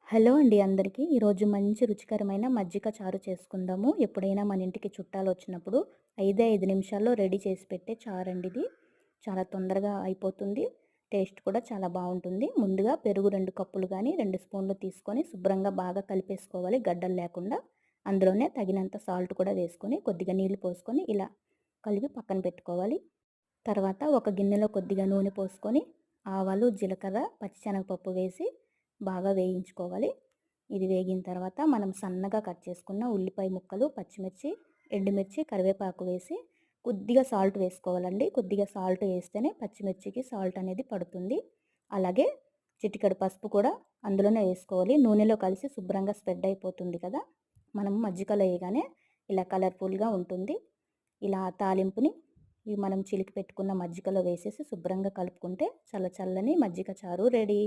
Hello అండి అందరికీ. ఈరోజు మంచి రుచికరమైన మజ్జిగ చారు చేసుకుందాము. ఎప్పుడైనా మన ఇంటికి చుట్టాలొచ్చినప్పుడు 5 నిమిషాల్లో రెడీ చేసి పెట్టే చారండి ఇది. చాలా తొందరగా అయిపోతుంది. టేస్ట్ కూడా చాలా బావుంటుంది. ముందుగా పెరుగు 2 కప్పులు గానీ, 2 స్పూన్లు తీసుకొని శుభ్రంగా బాగా కలిపేసుకోవాలి గడ్డలు లేకుండా. అందులోనే తగినంత సాల్ట్ కూడా వేసుకొని, కొద్దిగా నీళ్లు పోసుకొని ఇలా కలిపి పక్కన పెట్టుకోవాలి. తర్వాత ఒక గిన్నెలో కొద్దిగా నూనె పోసుకొని, ఆవాలు, జీలకర్ర, పచ్చిశనగపప్పు వేసి బాగా వేయించుకోవాలి. ఇది వేగిన తర్వాత మనం సన్నగా కట్ చేసుకున్న ఉల్లిపాయ ముక్కలు, పచ్చిమిర్చి, ఎండుమిర్చి, కరివేపాకు వేసి కొద్దిగా సాల్ట్ వేసుకోవాలండి. కొద్దిగా సాల్ట్ వేస్తేనే పచ్చిమిర్చికి సాల్ట్ అనేది పడుతుంది. అలాగే చిటికెడు పసుపు కూడా అందులోనే వేసుకోవాలి. నూనెలో కలిసి శుభ్రంగా స్ప్రెడ్ అయిపోతుంది కదా! మనం మజ్జిగలో వేయగానే ఇలా కలర్ఫుల్‌గా ఉంటుంది. ఇలా తాలింపుని మనం చిలికి పెట్టుకున్న మజ్జిగలో వేసేసి శుభ్రంగా కలుపుకుంటే చల్ల చల్లని మజ్జిగ చారు రెడీ.